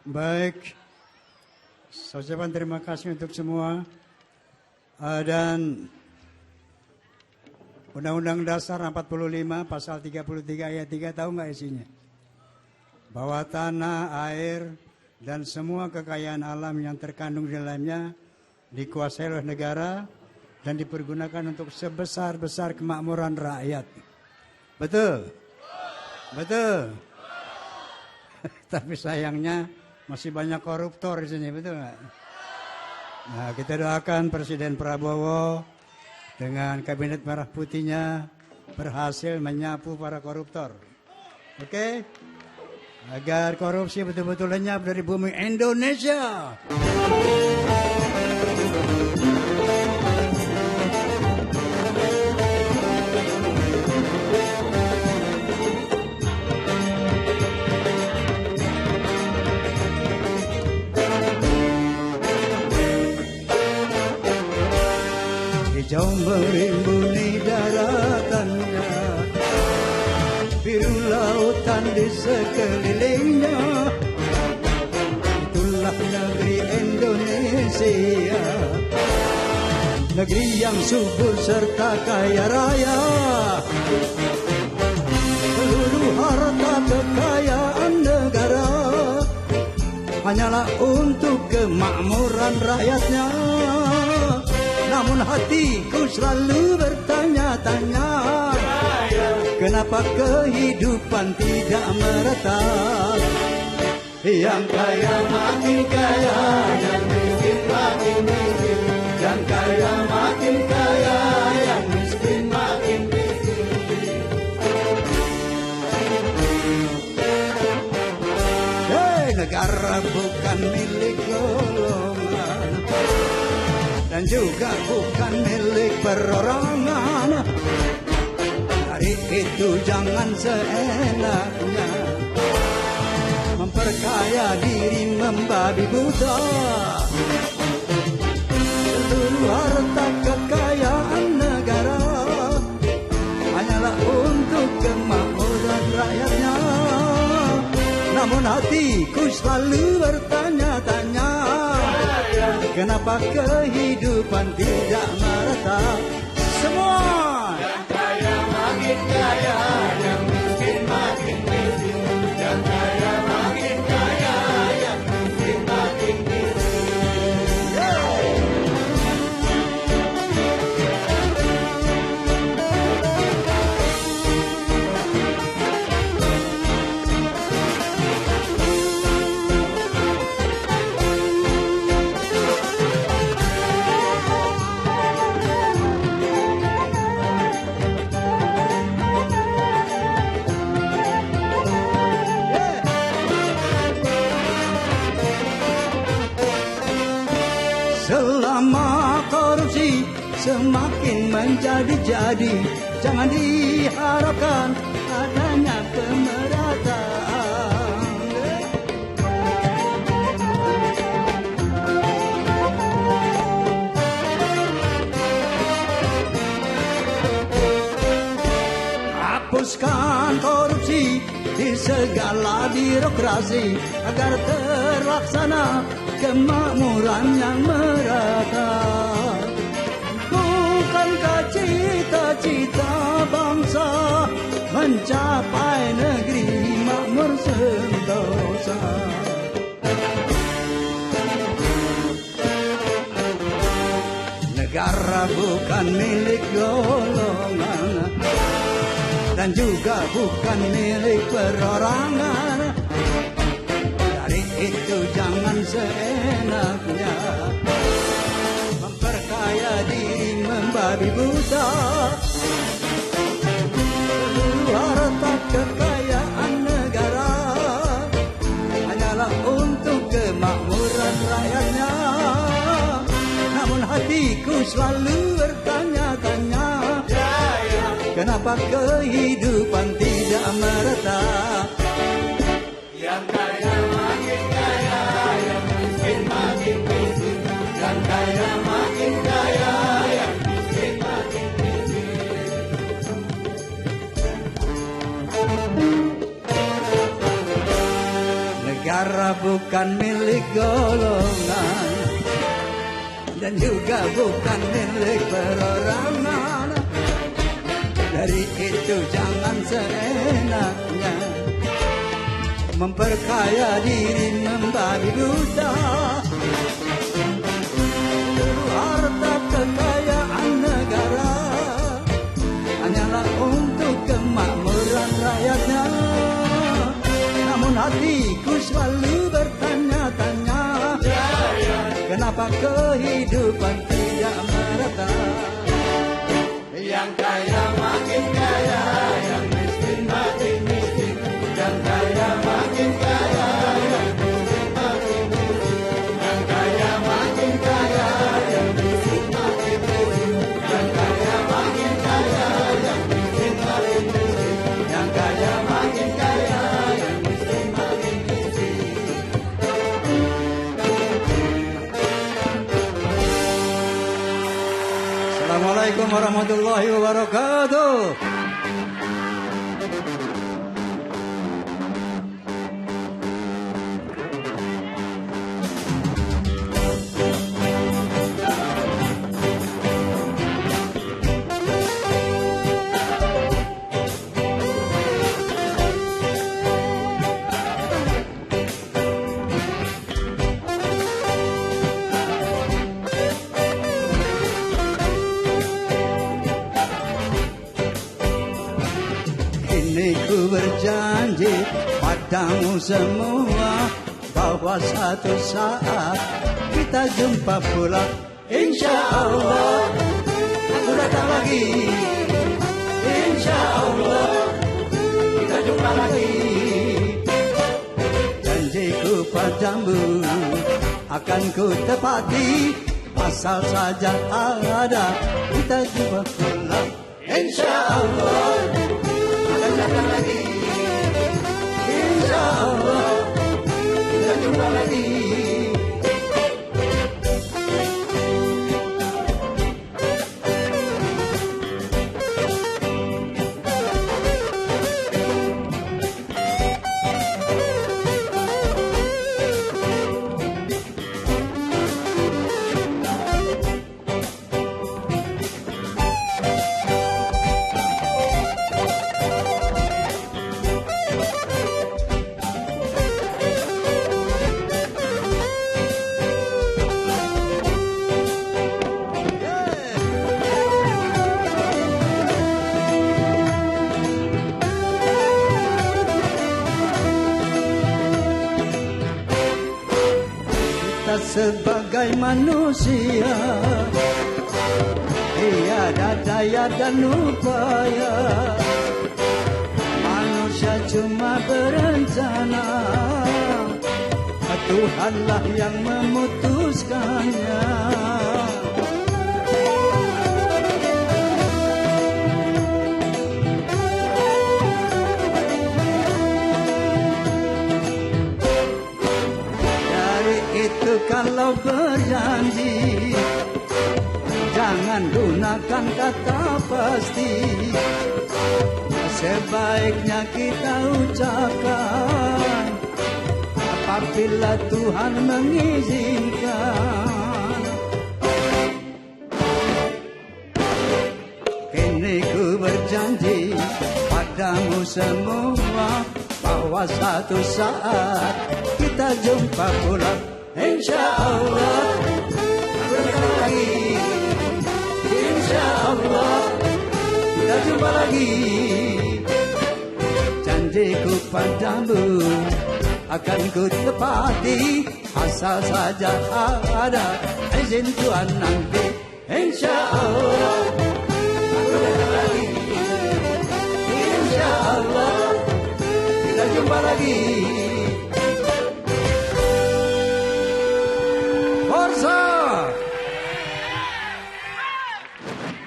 Baik, saya ucapkan terima kasih untuk semua. Dan Undang-Undang Dasar 45 pasal 33 ayat 3 tahu nggak isinya? Bahwa tanah, air, dan semua kekayaan alam yang terkandung di dalamnya dikuasai oleh negara dan dipergunakan untuk sebesar-besar kemakmuran rakyat. Betul? Betul? Tapi sayangnya masih banyak koruptor di sini, betul nggak? Nah, kita doakan Presiden Prabowo dengan kabinet merah putihnya berhasil menyapu para koruptor. Oke? Agar korupsi betul-betul lenyap dari bumi Indonesia. Hijau merimbuni daratannya, biru lautan di sekelilingnya. Itulah negeri Indonesia, negeri yang subur serta kaya raya. Seluruh harta kekayaan negara hanyalah untuk kemakmuran rakyatnya. Namun hatiku selalu bertanya-tanya, kenapa kehidupan tidak merata? Yang kaya makin kaya, yang miskin makin miskin. Yang kaya makin kaya, yang miskin makin miskin. Negara bukan milik golongan dan juga bukan milik perorangan. Dari itu jangan seenaknya memperkaya diri membabi buta. Seluruh harta kekayaan negara hanyalah untuk kemakmuran rakyatnya. Namun hatiku selalu bertanya-tanya, kenapa kehidupan tidak merata? Semua yang kaya makin kaya, yang miskin makin miskin. Yang kaya makin kaya, yang miskin makin miskin. Selama korupsi semakin menjadi-jadi, jangan diharapkan adanya pemerataan. Hapuskan korupsi di segala birokrasi agar terlaksana kemakmuran yang merata. Bukankah cita-cita bangsa mencapai negeri makmur sentosa? Negara bukan milik golongan dan juga bukan milik perorangan. Itu jangan seenaknya memperkaya diri membabi buta. Seluruh harta kekayaan negara hanyalah untuk kemakmuran rakyatnya. Namun hatiku selalu bertanya-tanya, kenapa kehidupan tidak merata? Yang kaya makin kaya, yang miskin makin miskin. Yang kaya makin kaya, yang miskin makin miskin. Negara bukan milik golongan dan juga bukan milik perorangan. Dari itu jangan seenaknya memperkaya diri membabi buta. Harta kekayaan negara hanyalah untuk kemakmuran rakyatnya. Namun hatiku selalu bertanya-tanya, kenapa kehidupan tidak merata? Yang kaya makin kaya, yang miskin makin miskin. Yang kaya makin kaya, yang miskin makin miskin. Yang kaya makin kaya, yang miskin makin miskin. Yang kaya makin kaya, yang miskin makin miskin. Yang kaya makin kaya, yang miskin makin miskin. Assalamualaikum warahmatullahi wabarakatuh. Ku berjanji padamu semua bahwa satu saat kita jumpa pula. Insya Allah aku datang lagi. Insya Allah kita jumpa lagi. Janjiku padamu akan ku tepati, asal saja ada kita jumpa pula. Insya Allah datang lagi, insya Allah kita jumpa lagi. Sebagai manusia tiada daya dan upaya, manusia cuma berencana, Tuhanlah yang memutuskannya. Kalau berjanji jangan gunakan kata pasti, sebaiknya kita ucapkan apabila Tuhan mengizinkan. Kini ku berjanji padamu semua bahwa satu saat kita jumpa pula. Insya Allah datang lagi. Insya Allah kita jumpa lagi. Janjiku padamu akan ku tepati, asal saja ada izin Tuhan nanti. Insya Allah datang lagi. Insya Allah kita jumpa lagi.